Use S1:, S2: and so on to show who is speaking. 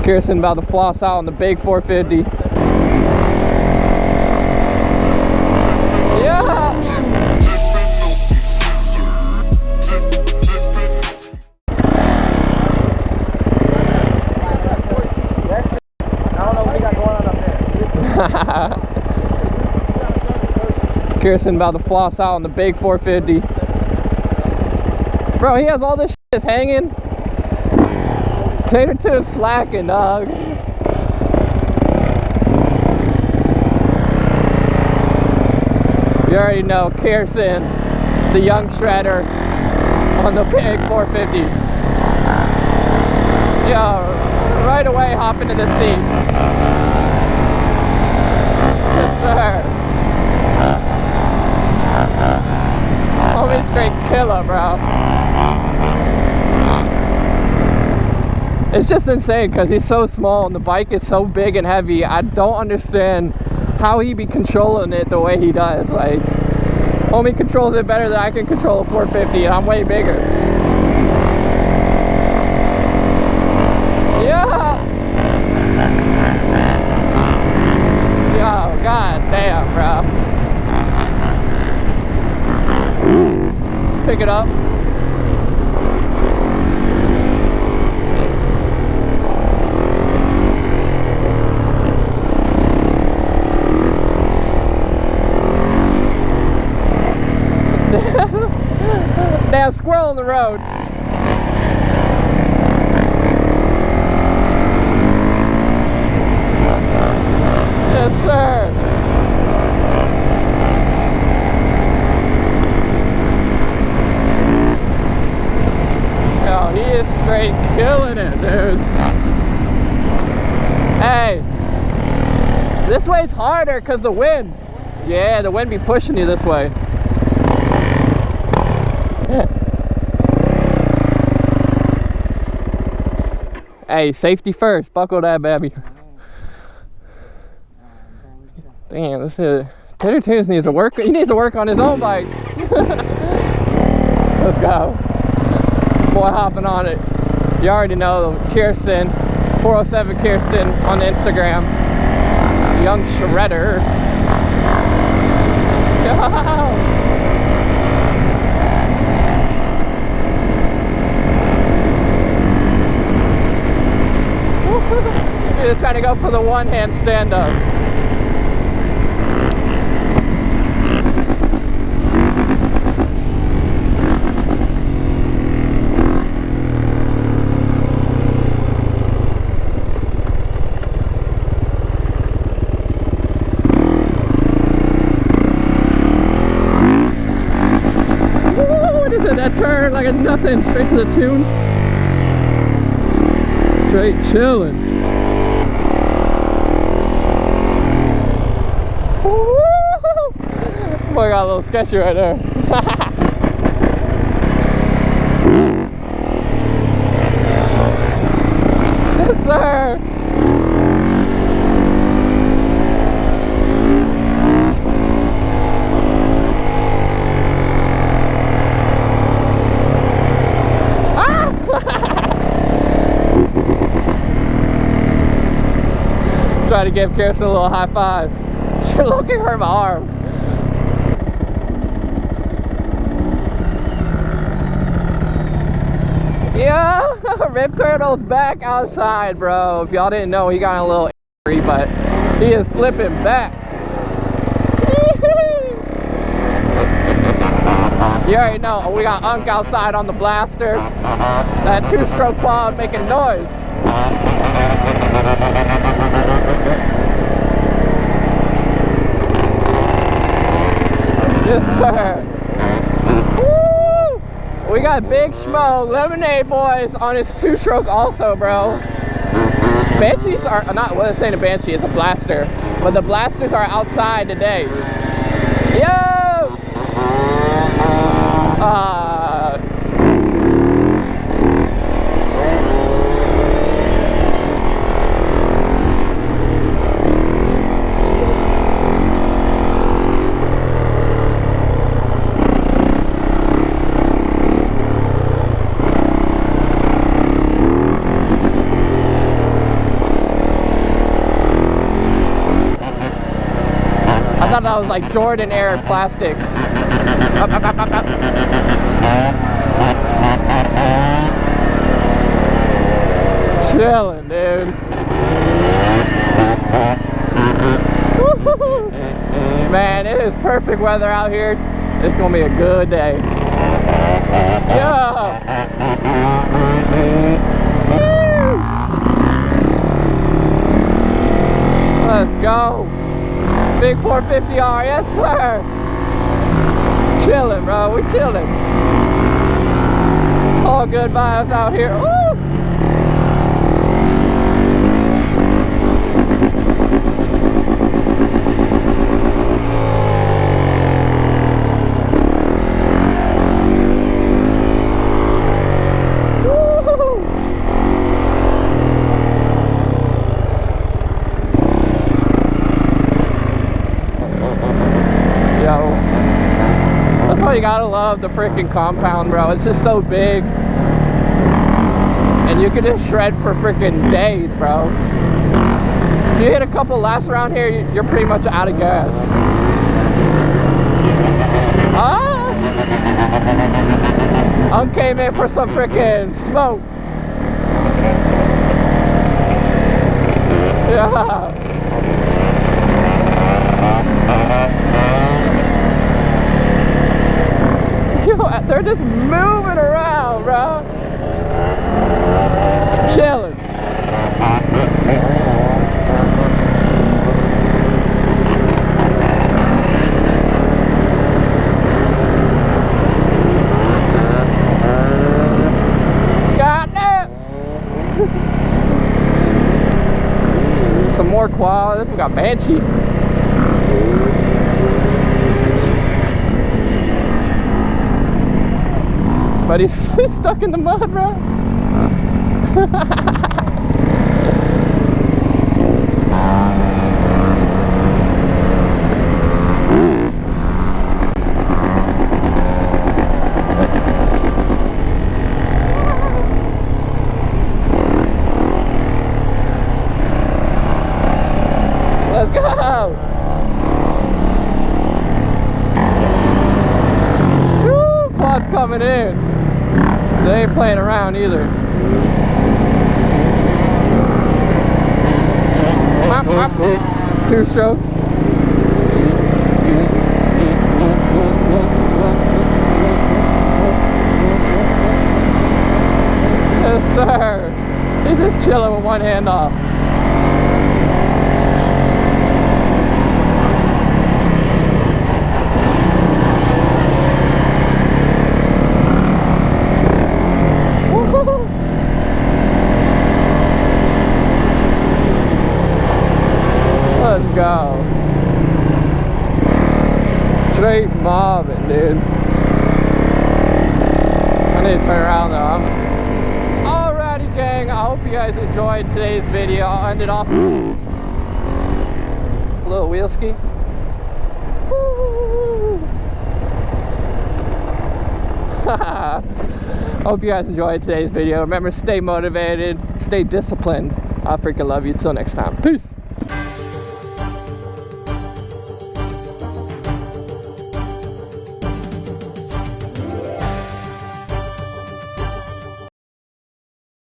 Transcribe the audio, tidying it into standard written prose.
S1: Kerson about to floss out on the big 450. Yeah! Kerson about to floss out on the big 450. Bro, he has all this shit hanging. Tater Toon's slacking, dog. You already know Kerson, the young shredder, on the big 450. Yo, right away hop into the seat. Yes, sir. Homie straight killer, bro. It's just insane because he's so small and the bike is so big and heavy. I don't understand how he be controlling it the way he does. Like, homie controls it better than I can control a 450 and I'm way bigger. Yeah! Yo, god damn, bro. Pick it up. Damn squirrel on the road. Yes, sir. Yo, he is straight killing it, dude. Hey, this way's harder because the wind. Yeah, the wind be pushing you this way. Hey, safety first. Buckle that baby. Damn, this is Tater Toons needs to work. He needs to work on his own bike. Let's go. Boy hopping on it. You already know Kerson, 407 Kerson on the Instagram. Young shredder. Yo! He's just trying to go for the one-hand stand-up. What is it? That turn like a nothing, straight to the tune. Straight chilling. Boy, got a little sketchy right there. Yes, sir. Ah! Try to give Kerson a little high five. She looking hurt my arm. Yeah, Rip Turtle's back outside, bro. If y'all didn't know, he got a little angry, but he is flipping back. You already know, we got Unk outside on the blaster. That two-stroke quad making noise. Yes, sir. We got Big Schmo, Lemonade Boys on his two-stroke also, bro. Banshees are not, well, it's saying a Banshee, it's a blaster. But the blasters are outside today. Yo! I thought that was like Jordan Air plastics. Up, up, up, up, up. Chilling, dude. Man, it is perfect weather out here. It's gonna be a good day. Yeah. Let's go. Big 450R, yes sir. Chilling, bro. We chilling. It's all good vibes out here. Ooh. You gotta love the freaking compound, bro. It's just so big, and you can just shred for freaking days, bro. If you hit a couple laps around here, you're pretty much out of gas. Came in for some freaking smoke. Yeah. They're just moving around, bro. Chilling. Goddamn. Some more quad. This one got Banshee. But he's stuck in the mud, bro. Let's go. Woo, quad's coming in. They ain't playing around either. Pop, pop. 2 strokes. Yes, sir. He's just chilling with one hand off. Let's go. Straight mobbing, dude. I need to turn around though. Alrighty, gang. I hope you guys enjoyed today's video. I'll end it off with a little wheel ski. Hope you guys enjoyed today's video. Remember, stay motivated, stay disciplined. I freaking love you. Till next time. Peace.